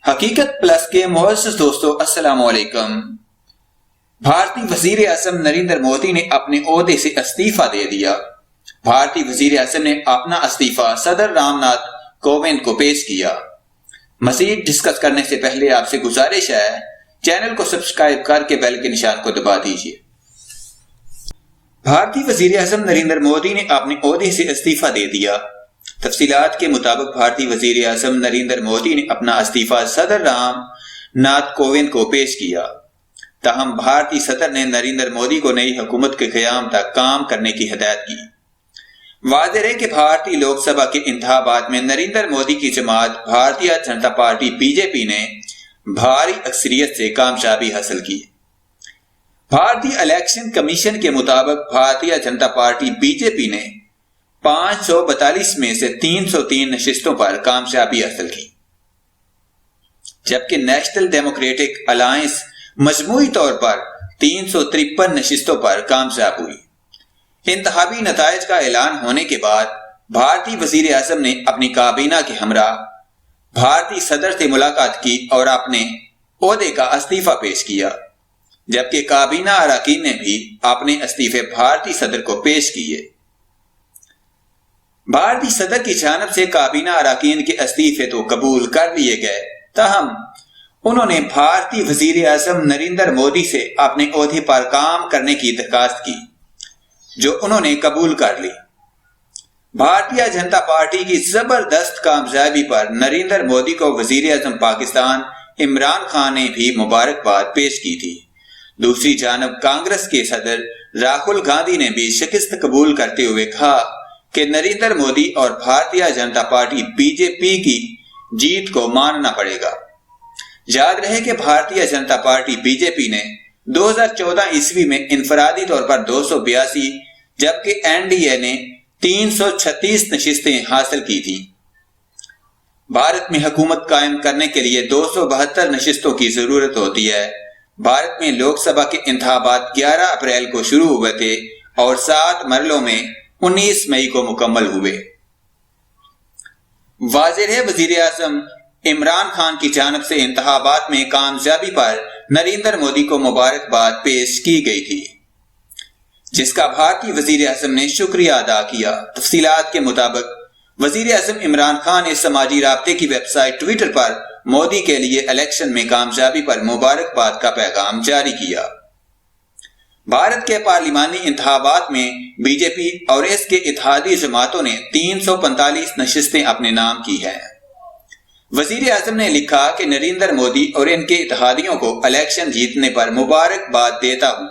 حقیقت پلس کے معزز دوستو السلام علیکم۔ بھارتی وزیر اعظم نریندر مودی نے اپنے عہدے سے استعفیٰ دے دیا۔ بھارتی وزیر اعظم نے اپنا استعفیٰ صدر رام ناتھ کووند کو پیش کیا۔ مزید ڈسکس کرنے سے پہلے آپ سے گزارش ہے چینل کو سبسکرائب کر کے بیل کے نشان کو دبا دیجیے۔ بھارتی وزیر اعظم نریندر مودی نے اپنے عہدے سے استعفیٰ دے دیا۔ تفصیلات کے مطابق بھارتی وزیر اعظم نریندر مودی نے اپنا استعفیٰ صدر رام ناتھ کووند کو پیش کیا۔ تاہم بھارتی صدر نے نریندر مودی کو نئی حکومت کے قیام تک کام کرنے کی ہدایت کی۔ واضح ہے کہ بھارتی لوک سبھا کے انتخابات میں نریندر مودی کی جماعت Bharatiya Janata party B J پی نے بھاری اکثریت سے کامیابی حاصل کی۔ بھارتی الیکشن کمیشن کے مطابق Bharatiya Janata party B J پی نے 542 میں سے 303 نشستوں پر کامیابی حاصل کی، جبکہ نیشنل ڈیموکریٹک الائنس مجموعی طور پر 353 نشستوں پر کامیاب ہوئی۔ انتخابی نتائج کا اعلان ہونے کے بعد بھارتی وزیر اعظم نے اپنی کابینہ کے ہمراہ بھارتی صدر سے ملاقات کی اور اپنے عہدے کا استعفیٰ پیش کیا، جبکہ کابینہ اراکین نے بھی اپنے استعفے بھارتی صدر کو پیش کیے۔ بھارتی صدر کی جانب سے کابینہ اراکین کے استعفے تو قبول کر لیے گئے، تاہم انہوں نے بھارتی وزیر اعظم نریندر مودی سے اپنے عہدے پر کام کرنے کی درخواست کی، جو انہوں نے قبول کر لی۔ بھارتیہ جنتا پارٹی کی زبردست کامیابی پر نریندر مودی کو وزیر اعظم پاکستان عمران خان نے بھی مبارکباد پیش کی تھی۔ دوسری جانب کانگریس کے صدر راہل گاندھی نے بھی شکست قبول کرتے ہوئے کہا کہ نریندر مودی اور Bharatiya Janata party B J پی کی جیت کو ماننا پڑے گا۔ یاد رہے کہ Bharatiya Janata party B J پی نے 2014 عیسوی میں انفرادی طور پر 282 جبکہ این ڈی اے نے 336 نشستیں حاصل کی تھی۔ بھارت میں حکومت قائم کرنے کے لیے 272 نشستوں کی ضرورت ہوتی ہے۔ بھارت میں لوک سبھا کے انتخابات 11 اپریل کو شروع ہوئے تھے اور 7 مرحلوں میں 19 مئی کو مکمل ہوئے۔ واضح ہے وزیر اعظم عمران خان کی جانب سے انتخابات میں کامیابی پر نریندر مودی کو مبارکباد پیش کی گئی تھی، جس کا بھارتی وزیر اعظم نے شکریہ ادا کیا۔ تفصیلات کے مطابق وزیر اعظم عمران خان نے سماجی رابطے کی ویب سائٹ ٹویٹر پر مودی کے لیے الیکشن میں کامیابی پر مبارکباد کا پیغام جاری کیا۔ بھارت کے پارلیمانی انتخابات میں بی جے پی اور اس کے اتحادی جماعتوں نے 345 نشستیں اپنے نام کی ہیں۔ وزیر اعظم نے لکھا کہ نریندر مودی اور ان کے اتحادیوں کو الیکشن جیتنے پر مبارکباد دیتا ہوں۔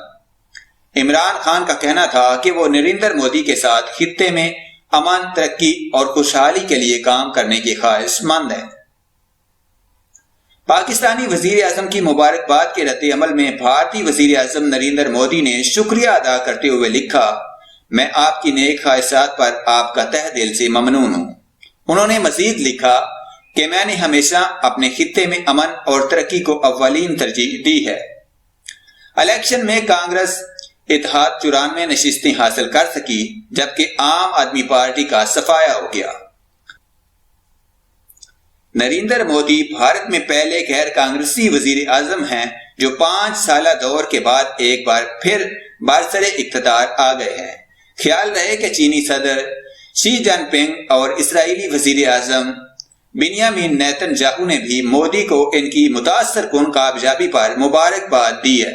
عمران خان کا کہنا تھا کہ وہ نریندر مودی کے ساتھ خطے میں امن، ترقی اور خوشحالی کے لیے کام کرنے کے خواہش مند ہیں۔ پاکستانی وزیر اعظم کی مبارکباد کے رد عمل میں بھارتی وزیر اعظم نریندر مودی نے شکریہ ادا کرتے ہوئے لکھا، میں آپ کی نیک خواہشات پر آپ کا تہ دل سے ممنون ہوں۔ انہوں نے مزید لکھا کہ میں نے ہمیشہ اپنے خطے میں امن اور ترقی کو اولین ترجیح دی ہے۔ الیکشن میں کانگریس اتحاد 94 نشستیں حاصل کر سکی، جبکہ عام آدمی پارٹی کا صفایا ہو گیا۔ نریندر مودی بھارت میں پہلے غیر کانگریسی وزیر اعظم ہیں جو 5 سالہ دور کے بعد ایک بار پھر برسر اقتدار آ گئے ہیں۔ خیال رہے کہ چینی صدر شی جن پنگ اور اسرائیلی وزیر اعظم بنیامین نیتن یاہو نے بھی مودی کو ان کی متاثر کن کامیابی پر مبارکباد دی ہے۔